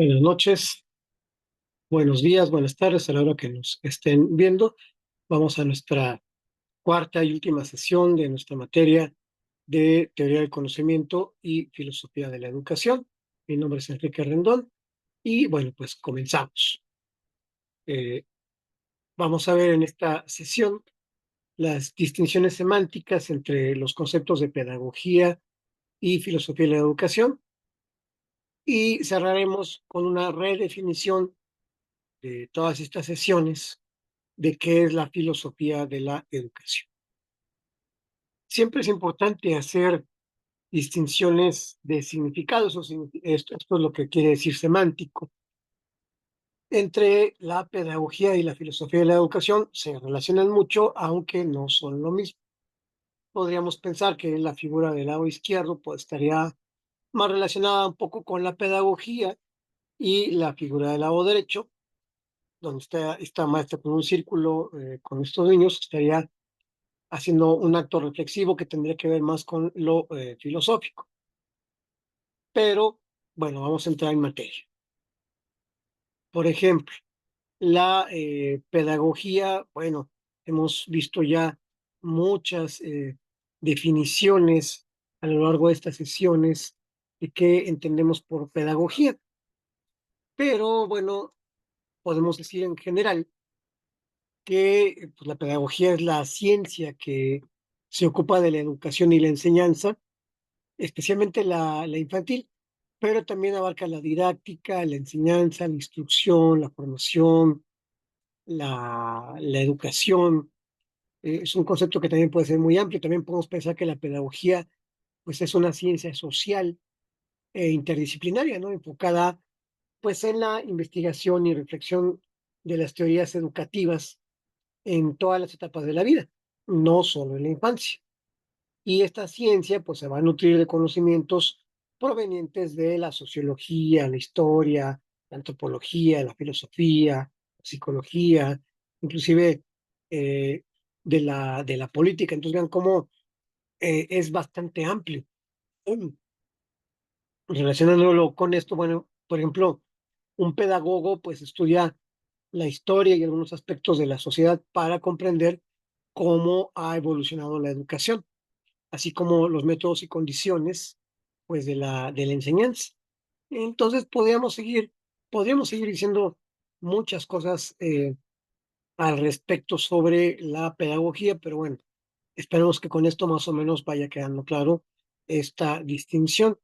Buenas noches, buenos días, buenas tardes a la hora que nos estén viendo. Vamos a nuestra cuarta y última sesión de nuestra materia de teoría del conocimiento y filosofía de la educación. Mi nombre es Enrique Rendón y bueno, pues comenzamos. Eh, Vamos a ver en esta sesión las distinciones semánticas entre los conceptos de pedagogía y filosofía de la educación y cerraremos con una redefinición de todas estas sesiones de qué es la filosofía de la educación. Siempre es importante hacer distinciones de significados, esto es lo que quiere decir semántico. Entre la pedagogía y la filosofía de la educación se relacionan mucho, aunque no son lo mismo. Podríamos pensar que la figura del lado izquierdo pues, estaría más relacionada un poco con la pedagogía y la figura del lado derecho, donde está esta maestra con un círculo con estos niños, estaría haciendo un acto reflexivo que tendría que ver más con lo filosófico. Pero, bueno, vamos a entrar en materia. Por ejemplo, la pedagogía, bueno, hemos visto ya muchas definiciones a lo largo de estas sesiones de qué entendemos por pedagogía, pero bueno, podemos decir en general que pues, la pedagogía es la ciencia que se ocupa de la educación y la enseñanza, especialmente la infantil, pero también abarca la didáctica, la enseñanza, la instrucción, la formación, la educación. Es un concepto que también puede ser muy amplio. También podemos pensar que la pedagogía pues, es una ciencia social e interdisciplinaria, ¿no? Enfocada pues, en la investigación y reflexión de las teorías educativas en todas las etapas de la vida, no solo en la infancia. Y esta ciencia pues se va a nutrir de conocimientos provenientes de la sociología, la historia, la antropología, la filosofía, la psicología, inclusive eh, de la política. Entonces vean cómo es bastante amplio. Relacionándolo con esto, bueno, por ejemplo, un pedagogo pues estudia la historia y algunos aspectos de la sociedad para comprender cómo ha evolucionado la educación, así como los métodos y condiciones pues de la enseñanza. Entonces podríamos seguir diciendo muchas cosas al respecto sobre la pedagogía, pero bueno, esperemos que con esto más o menos vaya quedando claro esta distinción.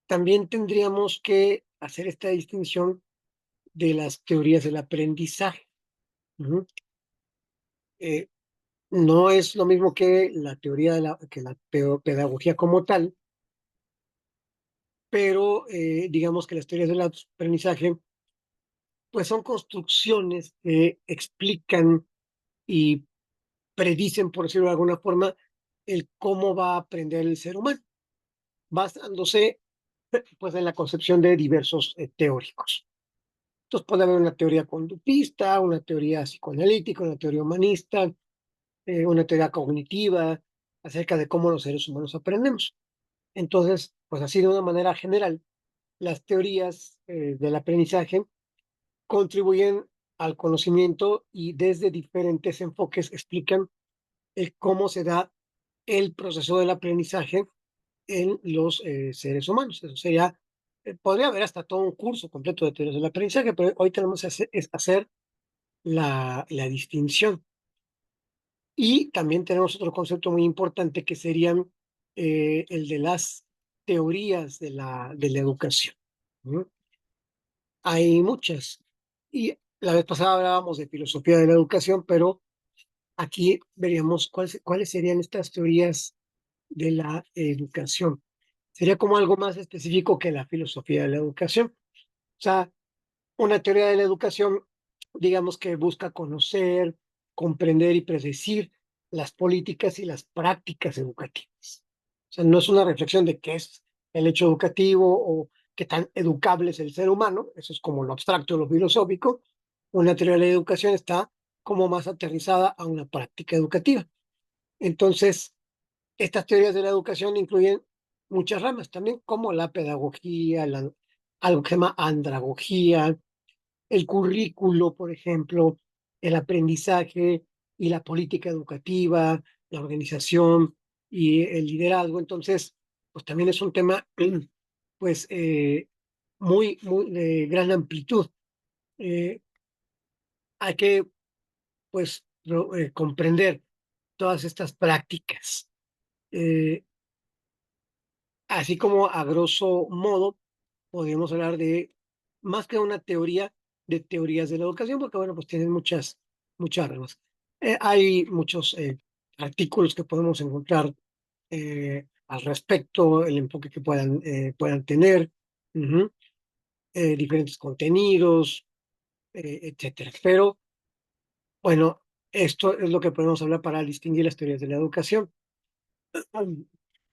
También tendríamos que hacer esta distinción de las teorías del aprendizaje. Ujú. Eh, no es lo mismo que la teoría que la pedagogía como tal, pero digamos que las teorías del aprendizaje pues son construcciones que explican y predicen, por decirlo de alguna forma, el cómo va a aprender el ser humano, basándose pues en la concepción de diversos teóricos. Entonces puede haber una teoría conductista, una teoría psicoanalítica, una teoría humanista, una teoría cognitiva acerca de cómo los seres humanos aprendemos. Entonces, pues así de una manera general, las teorías del aprendizaje contribuyen al conocimiento y desde diferentes enfoques explican cómo se da el proceso del aprendizaje en los seres humanos. Eso sería, podría haber hasta todo un curso completo de teorías del aprendizaje, pero hoy tenemos que hacer la distinción. Y también tenemos otro concepto muy importante que serían el de las teorías de la educación. ¿No? Hay muchas. Y la vez pasada hablábamos de filosofía de la educación, pero aquí veríamos cuáles serían estas teorías de la educación. Sería como algo más específico que la filosofía de la educación. O sea, una teoría de la educación, digamos que busca conocer, comprender y predecir las políticas y las prácticas educativas. O sea, no es una reflexión de qué es el hecho educativo o qué tan educable es el ser humano, eso es como lo abstracto, lo filosófico. Una teoría de la educación está como más aterrizada a una práctica educativa. Entonces, estas teorías de la educación incluyen muchas ramas también, como la pedagogía, la algo que se llama andragogía, el currículo, por ejemplo, el aprendizaje y la política educativa, la organización y el liderazgo. Entonces, pues también es un tema, pues, muy de gran amplitud. Eh, Hay que, pues, comprender todas estas prácticas. Eh, Así como a grosso modo podríamos hablar de más que una teoría, de teorías de la educación, porque bueno, pues tienen muchas ramas. Hay muchos artículos que podemos encontrar al respecto, el enfoque que puedan tener, ujú, diferentes contenidos, etcétera. Pero bueno, esto es lo que podemos hablar para distinguir las teorías de la educación.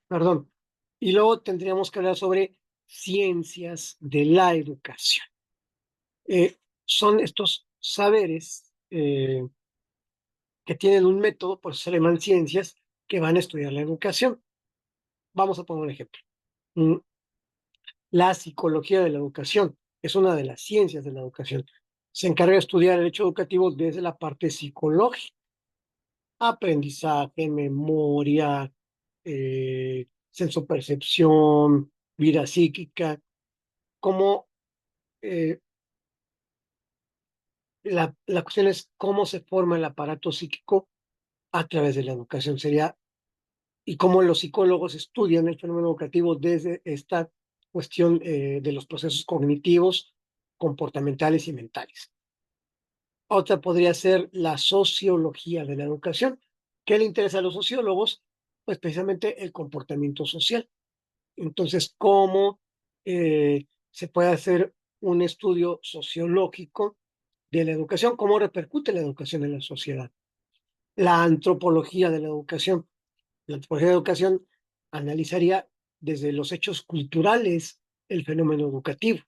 Perdón. Y luego tendríamos que hablar sobre ciencias de la educación. Son estos saberes que tienen un método, por eso se llaman ciencias, que van a estudiar la educación. Vamos a poner un ejemplo. Mm, La psicología de la educación es una de las ciencias de la educación. Se encarga de estudiar el hecho educativo desde la parte psicológica, aprendizaje, memoria, sensopercepción, vida psíquica, cómo la cuestión es cómo se forma el aparato psíquico a través de la educación. Sería y cómo los psicólogos estudian el fenómeno educativo desde esta cuestión de los procesos cognitivos, comportamentales y mentales. Otra podría ser la sociología de la educación. ¿Qué le interesa a los sociólogos? Pues precisamente el comportamiento social. Entonces, ¿cómo se puede hacer un estudio sociológico de la educación? ¿Cómo repercute la educación en la sociedad? La antropología de la educación. La antropología de la educación analizaría desde los hechos culturales el fenómeno educativo.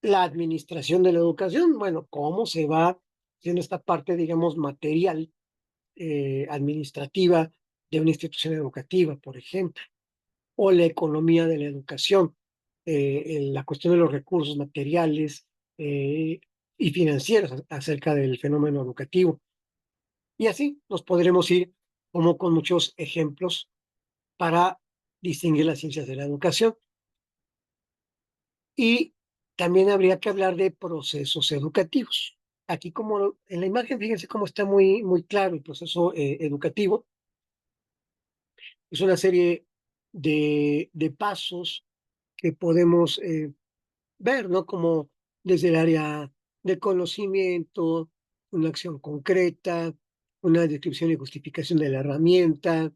La administración de la educación, bueno, cómo se va haciendo esta parte, digamos, material, administrativa de una institución educativa, por ejemplo, o la economía de la educación, en la cuestión de los recursos materiales y financieros acerca del fenómeno educativo. Y así nos podremos ir como con muchos ejemplos para distinguir las ciencias de la educación. Y también habría que hablar de procesos educativos. Aquí como en la imagen, fíjense cómo está muy claro el proceso educativo. Es una serie de pasos que podemos ver, ¿no? Como desde el área de conocimiento, una acción concreta, una descripción y justificación de la herramienta,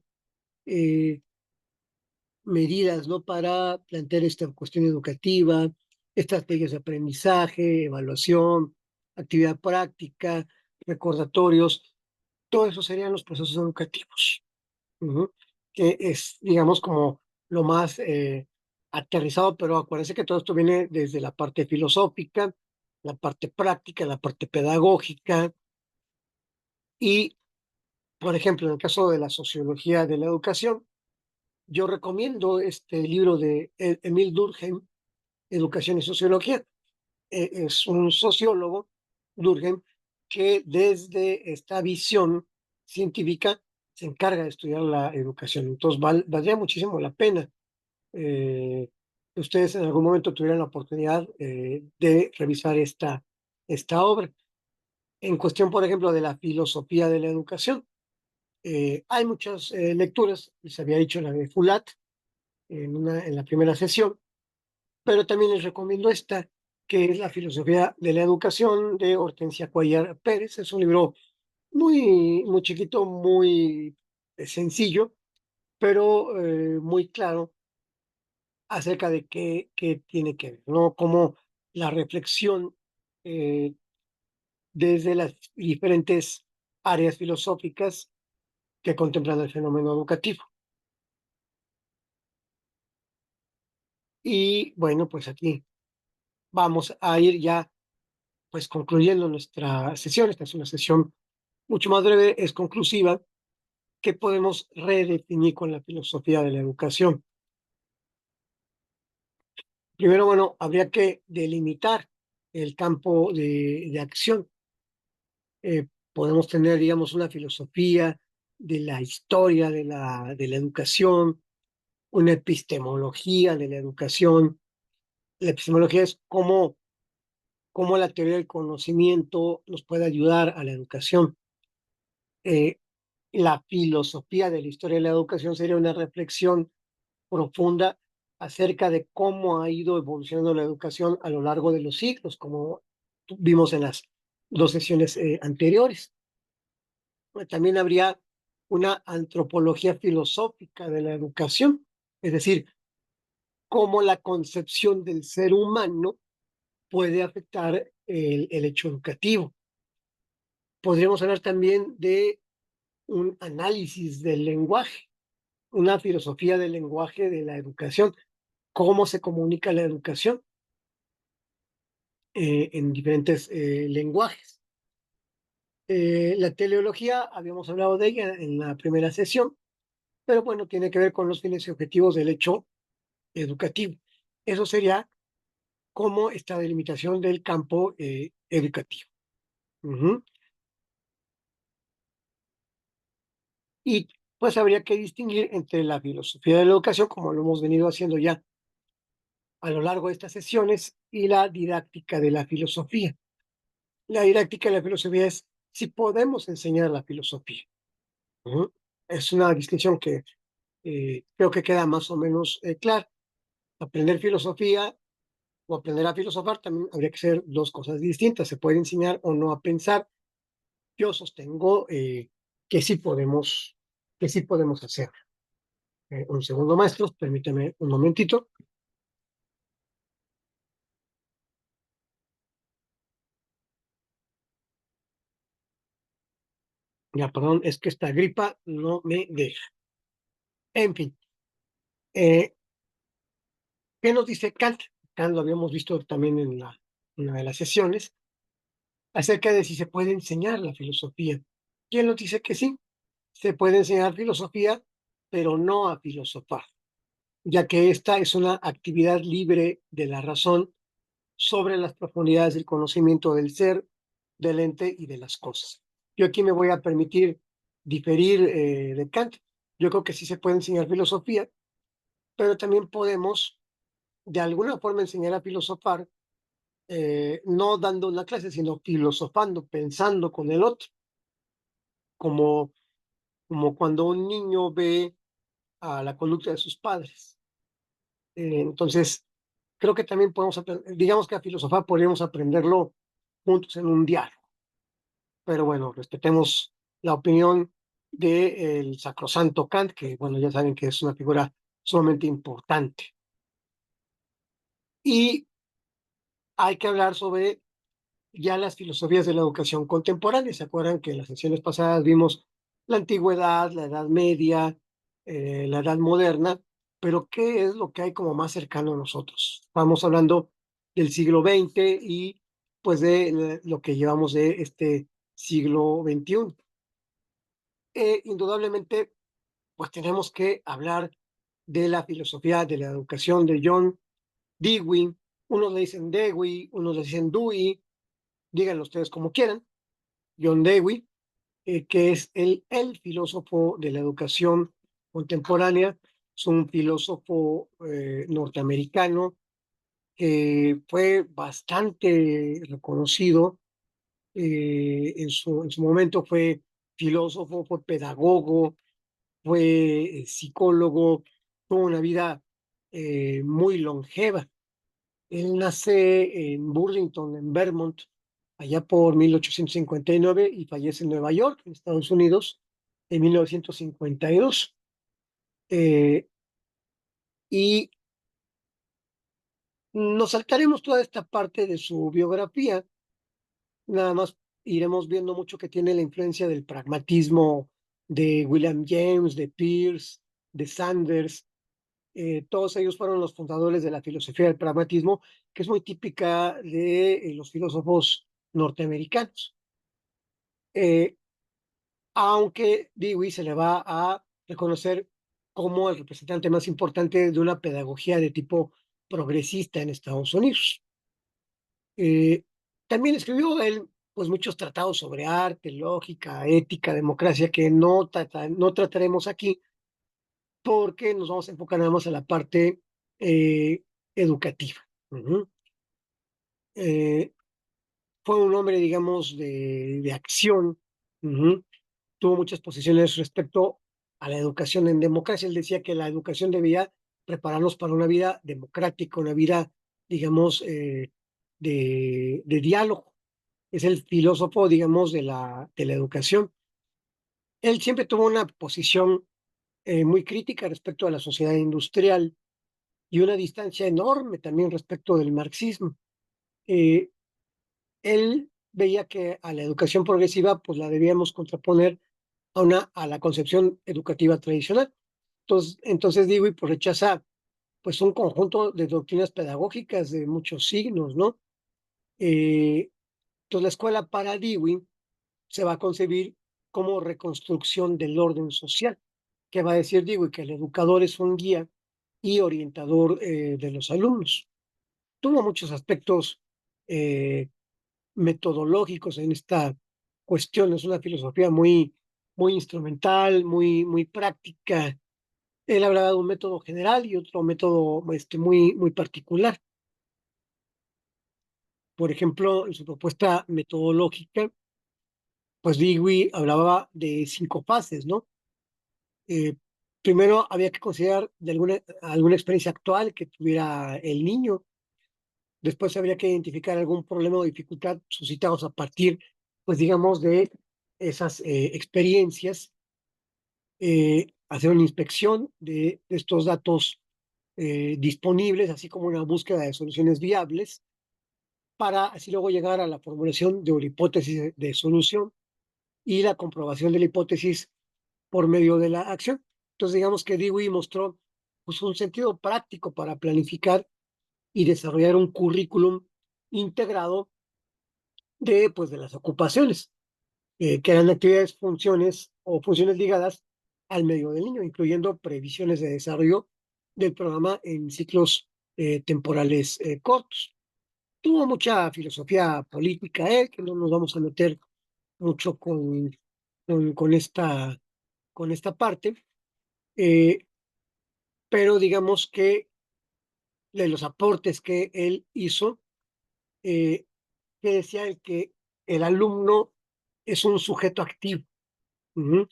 eh, medidas, ¿no? Para plantear esta cuestión educativa, estrategias de aprendizaje, evaluación, actividad práctica, recordatorios, todo eso serían los procesos educativos, ujú, que es, digamos, como lo más aterrizado, pero acuérdense que todo esto viene desde la parte filosófica, la parte práctica, la parte pedagógica y, por ejemplo, en el caso de la sociología de la educación, yo recomiendo este libro de Emil Durkheim, Educación y Sociología. Es un sociólogo, Durkheim, que desde esta visión científica se encarga de estudiar la educación. Entonces, valdría muchísimo la pena que ustedes en algún momento tuvieran la oportunidad de revisar esta obra. En cuestión, por ejemplo, de la filosofía de la educación, hay muchas lecturas, les había dicho la de Fulat en la primera sesión, pero también les recomiendo esta, que es La filosofía de la educación de Hortensia Cuellar Pérez. Es un libro muy chiquito, muy sencillo, pero muy claro acerca de qué tiene que ver, ¿no? Como la reflexión eh, desde las diferentes áreas filosóficas que contemplan el fenómeno educativo. Y bueno, pues aquí vamos a ir ya pues concluyendo nuestra sesión. Esta es una sesión mucho más breve, es conclusiva, que podemos redefinir con la filosofía de la educación. Primero, bueno, habría que delimitar el campo de acción. Podemos tener, digamos, una filosofía de la historia de la educación, una epistemología de la educación. La epistemología es cómo la teoría del conocimiento nos puede ayudar a la educación. Eh, la filosofía de la historia de la educación sería una reflexión profunda acerca de cómo ha ido evolucionando la educación a lo largo de los siglos, como vimos en las dos sesiones anteriores. También habría una antropología filosófica de la educación, es decir, cómo la concepción del ser humano puede afectar el hecho educativo. Podríamos hablar también de un análisis del lenguaje, una filosofía del lenguaje de la educación, cómo se comunica la educación en diferentes lenguajes. La teleología, habíamos hablado de ella en la primera sesión, pero bueno, tiene que ver con los fines y objetivos del hecho educativo. Eso sería como esta delimitación del campo educativo. Ujú. Y pues habría que distinguir entre la filosofía de la educación, como lo hemos venido haciendo ya a lo largo de estas sesiones, y la didáctica de la filosofía. La didáctica de la filosofía es si podemos enseñar la filosofía. Ujú. Es una distinción que creo que queda más o menos clara. Aprender filosofía o aprender a filosofar también habría que ser dos cosas distintas. Se puede enseñar o no a pensar. Yo sostengo que que sí podemos hacer. Un segundo, maestro, permíteme un momentito. Ya, perdón, es que esta gripa no me deja. En fin, eh, ¿qué nos dice Kant? Kant lo habíamos visto también en una de las sesiones, acerca de si se puede enseñar la filosofía. ¿Quién nos dice que sí? Se puede enseñar filosofía, pero no a filosofar, ya que esta es una actividad libre de la razón sobre las profundidades del conocimiento del ser, del ente y de las cosas. Yo aquí me voy a permitir diferir de Kant. Yo creo que sí se puede enseñar filosofía, pero también podemos de alguna forma enseñar a filosofar, no dando una clase, sino filosofando, pensando con el otro, como, como cuando un niño ve a la conducta de sus padres. Entonces, creo que también podemos aprender, digamos que a filosofar podríamos aprenderlo juntos en un diálogo, pero bueno, respetemos la opinión del sacrosanto Kant, que bueno, ya saben que es una figura sumamente importante. Y hay que hablar sobre ya las filosofías de la educación contemporánea. ¿Se acuerdan que en las sesiones pasadas vimos la antigüedad, la Edad Media, la Edad Moderna? Pero ¿qué es lo que hay como más cercano a nosotros? Estamos hablando del siglo XX y pues de lo que llevamos de este siglo XXI. Indudablemente, pues tenemos que hablar de la filosofía de la educación de John Dewey. Unos le dicen Dewey, unos le dicen Dewey, díganlo ustedes como quieran. John Dewey, que es el filósofo de la educación contemporánea, es un filósofo norteamericano que fue bastante reconocido en su momento, fue filósofo, fue pedagogo, fue psicólogo, tuvo una vida muy longeva. Él nace en Burlington, en Vermont, allá por 1859 y fallece en Nueva York, en Estados Unidos, en 1952. Eh, y nos saltaremos toda esta parte de su biografía, nada más iremos viendo mucho que tiene la influencia del pragmatismo de William James, de Peirce, de Sanders. Todos ellos fueron los fundadores de la filosofía del pragmatismo, que es muy típica de los filósofos norteamericanos. Eh, Aunque Dewey se le va a reconocer como el representante más importante de una pedagogía de tipo progresista en Estados Unidos. Eh, También escribió él pues muchos tratados sobre arte, lógica, ética, democracia, que no trataremos aquí porque nos vamos a enfocar nada más a la parte educativa. Ujú. Eh, Fue un hombre, digamos, de acción. Ujú. Tuvo muchas posiciones respecto a la educación en democracia. Él decía que la educación debía prepararnos para una vida democrática, una vida, digamos, de diálogo. Es el filósofo, digamos, de la educación. Él siempre tuvo una posición muy crítica respecto a la sociedad industrial y una distancia enorme también respecto del marxismo. Eh, Él veía que a la educación progresiva pues la debíamos contraponer a la concepción educativa tradicional. Entonces Dewey pues rechaza pues un conjunto de doctrinas pedagógicas de muchos signos, ¿no? Eh, entonces la escuela para Dewey se va a concebir como reconstrucción del orden social, que va a decir Dewey que el educador es un guía y orientador de los alumnos. Tuvo muchos aspectos eh, metodológicos en esta cuestión. Es una filosofía muy instrumental, muy práctica. Él hablaba de un método general y otro método muy particular. Por ejemplo, en su propuesta metodológica, pues Dewey hablaba de 5 fases, ¿no? Eh, Primero había que considerar alguna experiencia actual que tuviera el niño. Después habría que identificar algún problema o dificultad suscitados a partir, pues digamos, de esas experiencias, hacer una inspección de estos datos disponibles, así como una búsqueda de soluciones viables, para así luego llegar a la formulación de una hipótesis de solución y la comprobación de la hipótesis por medio de la acción. Entonces, digamos que Dewey mostró pues, un sentido práctico para planificar y desarrollar un currículum integrado pues, de las ocupaciones, que eran actividades, funciones o funciones ligadas al medio del niño, incluyendo previsiones de desarrollo del programa en ciclos temporales cortos. Tuvo mucha filosofía política, que no nos vamos a meter mucho con con esta parte, eh, pero digamos que de los aportes que él hizo, eh, que decía el que el alumno es un sujeto activo. Ujú.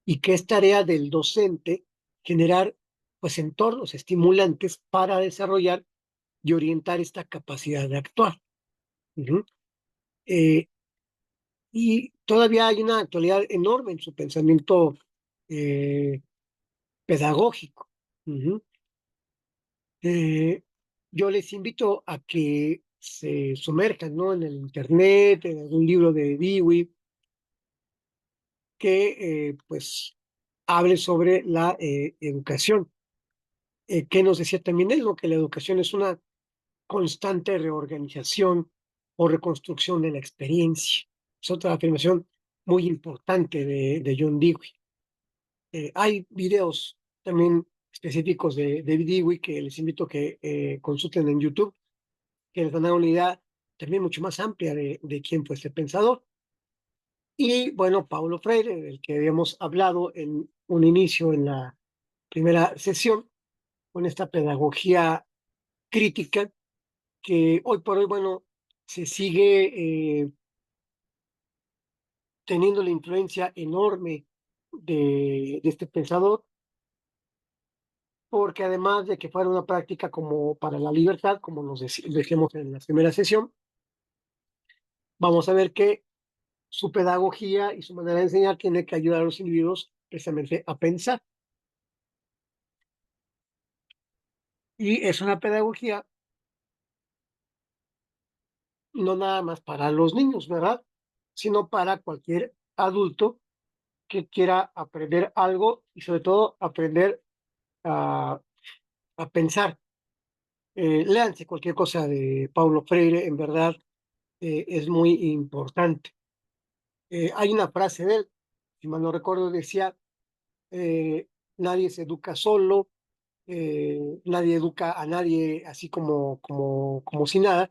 Y que es tarea del docente generar pues entornos estimulantes para desarrollar y orientar esta capacidad de actuar. Uh-huh. eh, y todavía hay una actualidad enorme en su pensamiento eh, pedagógico. Uh-huh. Yo les invito a que se sumerjan, ¿no? En el internet, en algún libro de Dewey, que pues hable sobre la educación. Que nos decía también él, ¿no? Que la educación es una constante reorganización o reconstrucción de la experiencia. Es otra afirmación muy importante de John Dewey. Hay videos también específicos de Dewey que les invito a que consulten en YouTube, que les van a dar una idea también mucho más amplia de quién fue este pensador. Y bueno, Paulo Freire, del que habíamos hablado en un inicio en la primera sesión, con esta pedagogía crítica que hoy por hoy, bueno, se sigue teniendo la influencia enorme de este pensador, porque además de que fuera una práctica como para la libertad, como decíamos en la primera sesión, vamos a ver que su pedagogía y su manera de enseñar tiene que ayudar a los individuos precisamente a pensar. Y es una pedagogía no nada más para los niños, ¿verdad? Sino para cualquier adulto que quiera aprender algo y sobre todo aprender a, a pensar. Léanse cualquier cosa de Paulo Freire, en verdad es muy importante. Hay una frase de él, si mal no recuerdo, decía, nadie se educa solo, nadie educa a nadie así como si nada.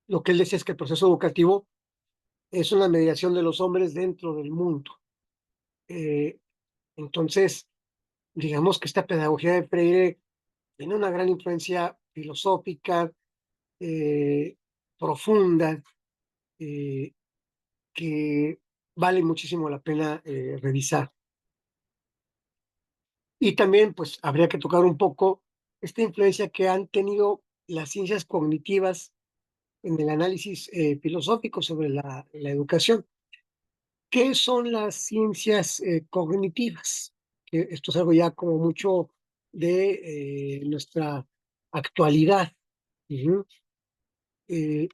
Lo que él decía es que el proceso educativo es una mediación de los hombres dentro del mundo. Eh, entonces, digamos que esta pedagogía de Freire tiene una gran influencia filosófica, eh, profunda, eh, que vale muchísimo la pena revisar. Y también, pues, habría que tocar un poco esta influencia que han tenido las ciencias cognitivas en el análisis filosófico sobre la educación. ¿Qué son las ciencias cognitivas? Que esto es algo ya como mucho de nuestra actualidad. Ujú. Eh,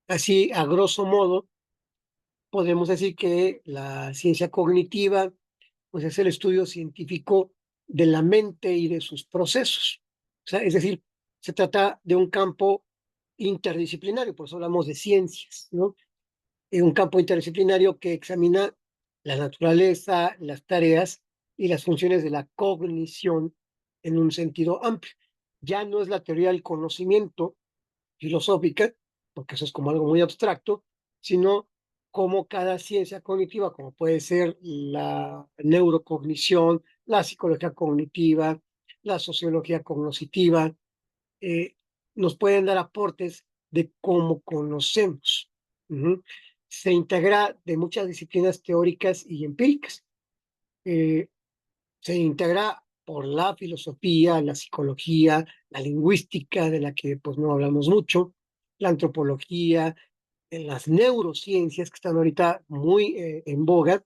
Así, a grosso modo, podemos decir que la ciencia cognitiva pues, es el estudio científico de la mente y de sus procesos. O sea, es decir, se trata de un campo interdisciplinario, por eso hablamos de ciencias, ¿no? Un campo interdisciplinario que examina la naturaleza, las tareas y las funciones de la cognición en un sentido amplio. Ya no es la teoría del conocimiento filosófica, porque eso es como algo muy abstracto, sino cómo cada ciencia cognitiva, como puede ser la neurocognición, la psicología cognitiva, la sociología cognitiva, eh, nos pueden dar aportes de cómo conocemos. Ujú. Se integra de muchas disciplinas teóricas y empíricas. Eh, Se integra por la filosofía, la psicología, la lingüística, de la que pues no hablamos mucho, la antropología, en las neurociencias que están ahorita muy en boga,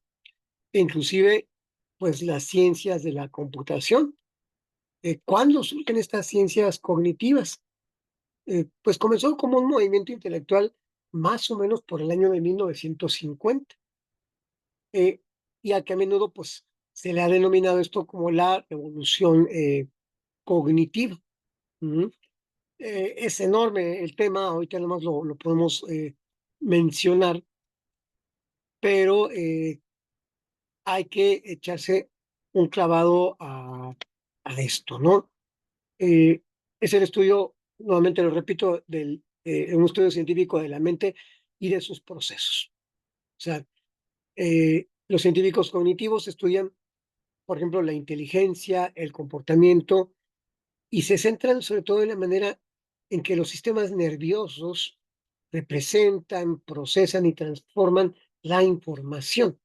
e inclusive pues las ciencias de la computación. ¿Cuándo surgen estas ciencias cognitivas? Pues comenzó como un movimiento intelectual más o menos por el año de 1950, eh, y a que a menudo pues se le ha denominado esto como la revolución cognitiva. Ujú. Es enorme el tema, ahorita nada más lo podemos mencionar, pero hay que echarse un clavado a esto, ¿no? Eh, es el estudio, nuevamente lo repito, un estudio científico de la mente y de sus procesos. O sea, los científicos cognitivos estudian, por ejemplo, la inteligencia, el comportamiento, y se centran sobre todo en la manera en que los sistemas nerviosos representan, procesan y transforman la información.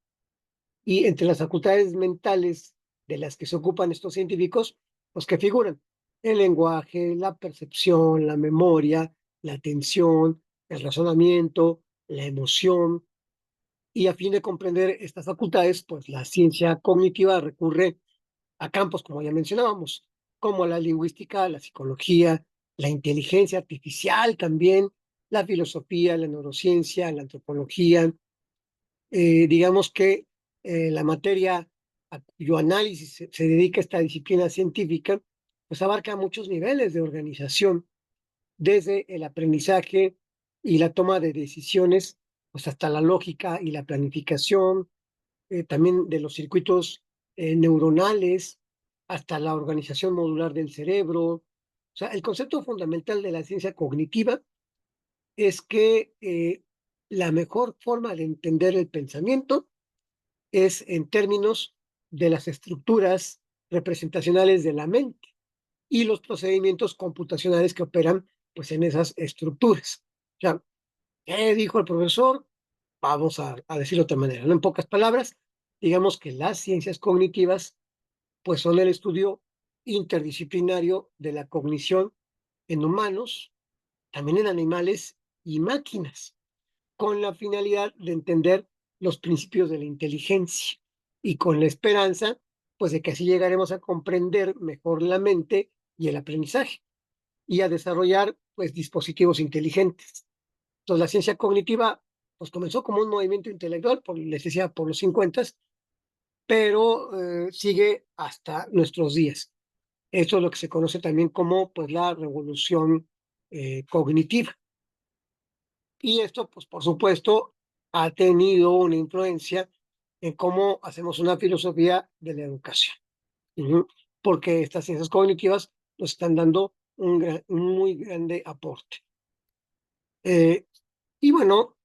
Y entre las facultades mentales de las que se ocupan estos científicos, pues que figuran el lenguaje, la percepción, la memoria, la atención, el razonamiento, la emoción. Y a fin de comprender estas facultades, pues la ciencia cognitiva recurre a campos, como ya mencionábamos, como la lingüística, la psicología, la inteligencia artificial también, la filosofía, la neurociencia, la antropología. Digamos que la materia a cuyo análisis se dedica esta disciplina científica, pues abarca muchos niveles de organización, desde el aprendizaje y la toma de decisiones, pues hasta la lógica y la planificación, también de los circuitos neuronales, hasta la organización modular del cerebro. O sea, el concepto fundamental de la ciencia cognitiva es que la mejor forma de entender el pensamiento es en términos de las estructuras representacionales de la mente y los procedimientos computacionales que operan pues en esas estructuras. O sea, ¿qué dijo el profesor? Vamos a decirlo de otra manera, ¿no? En pocas palabras, digamos que las ciencias cognitivas pues son el estudio interdisciplinario de la cognición en humanos, también en animales y máquinas, con la finalidad de entender los principios de la inteligencia y con la esperanza, pues, de que así llegaremos a comprender mejor la mente y el aprendizaje y a desarrollar, pues, dispositivos inteligentes. Entonces, la ciencia cognitiva, pues, comenzó como un movimiento intelectual, les decía, por los 50, pero sigue hasta nuestros días. Esto es lo que se conoce también como, pues, la revolución cognitiva. Y esto, pues por supuesto, ha tenido una influencia en cómo hacemos una filosofía de la educación. Ujú. Porque estas ciencias cognitivas nos están dando un muy grande aporte. Y bueno,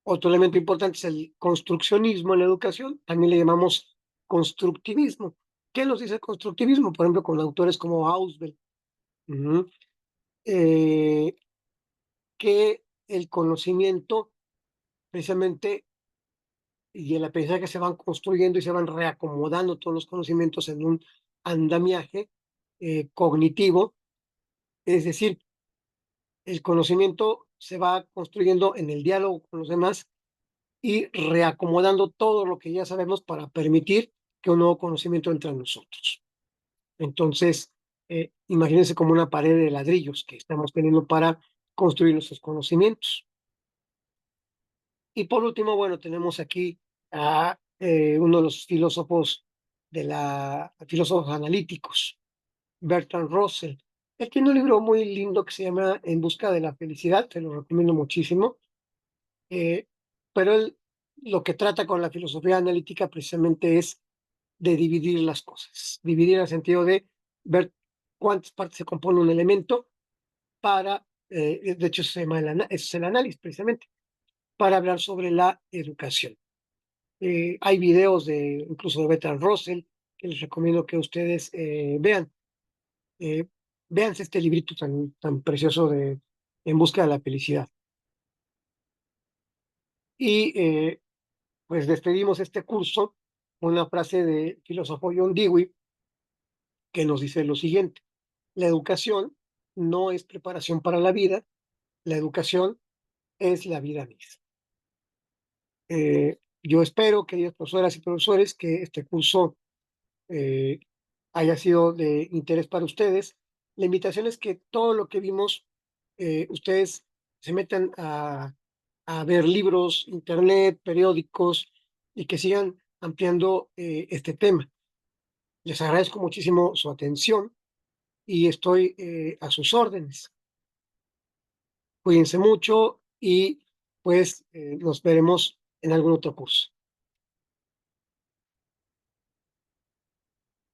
otro elemento importante es el construccionismo en la educación, también le llamamos constructivismo. ¿Qué nos dice el constructivismo? Por ejemplo, con autores como Ausubel, ujú, eh, que el conocimiento precisamente y el aprendizaje se van construyendo y se van reacomodando todos los conocimientos en un andamiaje cognitivo, es decir, el conocimiento se va construyendo en el diálogo con los demás y reacomodando todo lo que ya sabemos para permitir que un nuevo conocimiento entre a nosotros. Entonces, imagínense como una pared de ladrillos que estamos teniendo para construir nuestros conocimientos. Y por último, bueno, tenemos aquí a uno de los filósofos filósofos analíticos, Bertrand Russell. Él tiene un libro muy lindo que se llama En busca de la felicidad, te lo recomiendo muchísimo. Eh, pero él lo que trata con la filosofía analítica precisamente es de dividir las cosas, dividir en el sentido de ver cuántas partes se compone un elemento para, de hecho, es el análisis precisamente, para hablar sobre la educación. Hay videos incluso de Bertrand Russell que les recomiendo que ustedes vean. Eh, Véanse este librito tan precioso de En busca de la felicidad. Y pues despedimos este curso con una frase de filósofo John Dewey que nos dice lo siguiente: la educación no es preparación para la vida, la educación es la vida misma. Yo espero, queridas profesoras y profesores, que este curso eh, haya sido de interés para ustedes. La invitación es que todo lo que vimos, ustedes se metan a ver libros, internet, periódicos y que sigan ampliando este tema. Les agradezco muchísimo su atención y estoy a sus órdenes. Cuídense mucho y pues nos veremos en algún otro curso.